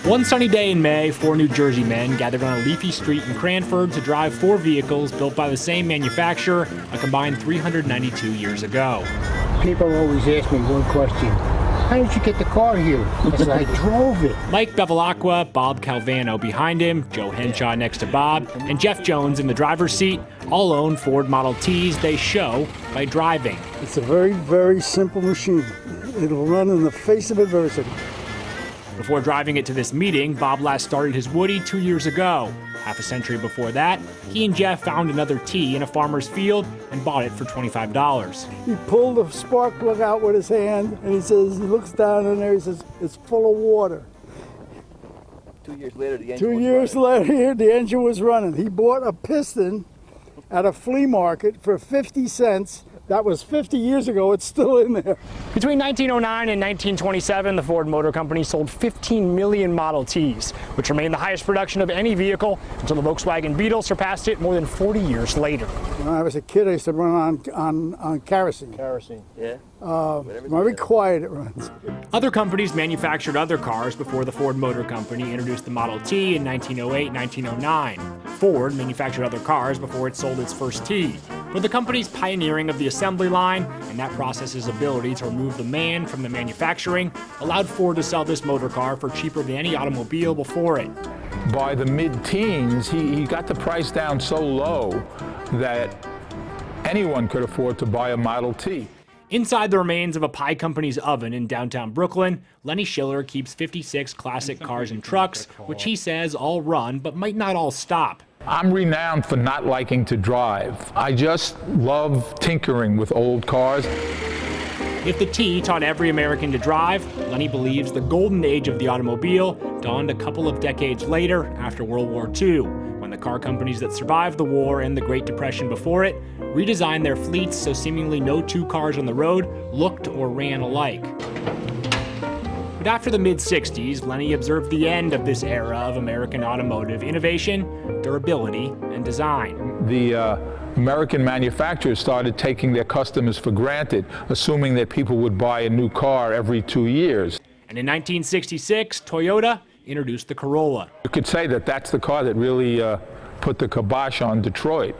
One sunny day in May, 4 New Jersey men gathered on a leafy street in Cranford to drive 4 vehicles built by the same manufacturer a combined 392 years ago. People always ask me one question: how did you get the car here? I said, I drove it. Mike Bevilacqua, Bob Calvano behind him, Joe Henshaw next to Bob, and Jeff Jones in the driver's seat all own Ford Model Ts they show by driving. It's a very, very simple machine. It'll run in the face of adversity. Before driving it to this meeting, Bob last started his Woody 2 years ago. Half a century before that, he and Jeff found another T in a farmer's field and bought it for $25. He pulled the spark plug out with his hand, and he looks down in there, he says, it's full of water. 2 years later, the engine 2 years later, the engine was running. He bought a piston at a flea market for 50 cents. That was 50 years ago. It's still in there. Between 1909 and 1927, the Ford Motor Company sold 15 million Model Ts, which remained the highest production of any vehicle until the Volkswagen Beetle surpassed it more than 40 years later. When I was a kid, I used to run on kerosene. Kerosene, yeah. Very quiet it runs. Other companies manufactured other cars before the Ford Motor Company introduced the Model T in 1908 and 1909. Ford manufactured other cars before it sold its first T. But the company's pioneering of the assembly line and that process's ability to remove the man from the manufacturing allowed Ford to sell this motor car for cheaper than any automobile before it. By the mid-teens, he got the price down so low that anyone could afford to buy a Model T. Inside the remains of a pie company's oven in downtown Brooklyn, Lenny Schiller keeps 56 classic cars and trucks, which he says all run but might not all stop. I'm renowned for not liking to drive. I just love tinkering with old cars. If the T taught every American to drive, Lenny believes the golden age of the automobile dawned a couple of decades later after World War II, when the car companies that survived the war and the Great Depression before it redesigned their fleets so seemingly no two cars on the road looked or ran alike. But after the mid-60s, Lenny observed the end of this era of American automotive innovation, durability, and design. The American manufacturers started taking their customers for granted, assuming that people would buy a new car every 2 years. And in 1966, Toyota introduced the Corolla. You could say that that's the car that really put the kibosh on Detroit.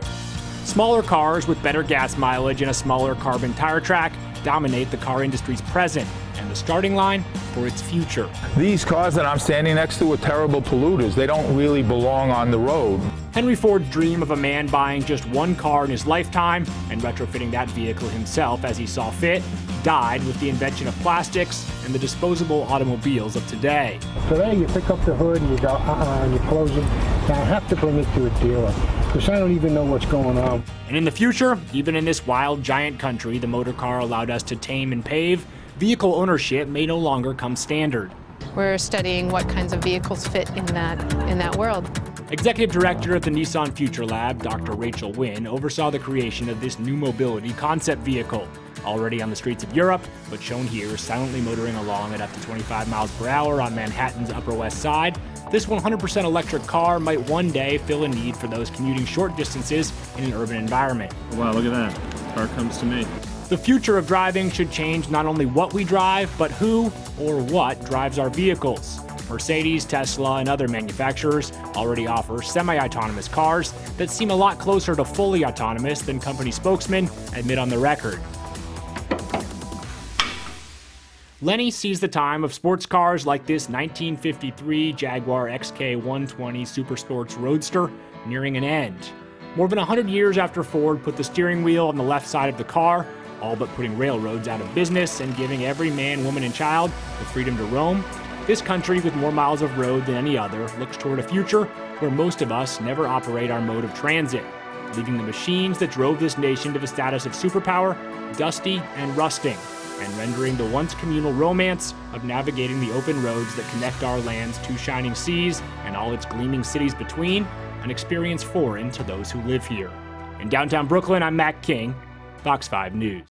Smaller cars with better gas mileage and a smaller carbon tire track dominate the car industry's present and the starting line for its future. These cars that I'm standing next to are terrible polluters. They don't really belong on the road. Henry Ford's dream of a man buying just one car in his lifetime and retrofitting that vehicle himself as he saw fit died with the invention of plastics and the disposable automobiles of today. Today you pick up the hood and you go, and you close it. Now I have to bring it to a dealer because I don't even know what's going on. And in the future, even in this wild giant country the motor car allowed us to tame and pave, vehicle ownership may no longer come standard. We're studying what kinds of vehicles fit in that world. Executive Director at the Nissan Future Lab, Dr. Rachel Wynn, oversaw the creation of this new mobility concept vehicle. Already on the streets of Europe, but shown here silently motoring along at up to 25 miles per hour on Manhattan's Upper West Side, this 100% electric car might one day fill a need for those commuting short distances in an urban environment. Wow, look at that. Car comes to me. The future of driving should change not only what we drive, but who or what drives our vehicles. Mercedes, Tesla, and other manufacturers already offer semi-autonomous cars that seem a lot closer to fully autonomous than company spokesmen admit on the record. Lenny sees the time of sports cars like this 1953 Jaguar XK120 Super Sports Roadster nearing an end. More than 100 years after Ford put the steering wheel on the left side of the car, all but putting railroads out of business and giving every man, woman, and child the freedom to roam, this country with more miles of road than any other looks toward a future where most of us never operate our mode of transit, leaving the machines that drove this nation to the status of superpower dusty and rusting, and rendering the once communal romance of navigating the open roads that connect our land's two shining seas and all its gleaming cities between an experience foreign to those who live here. In downtown Brooklyn, I'm Matt King, Fox 5 News.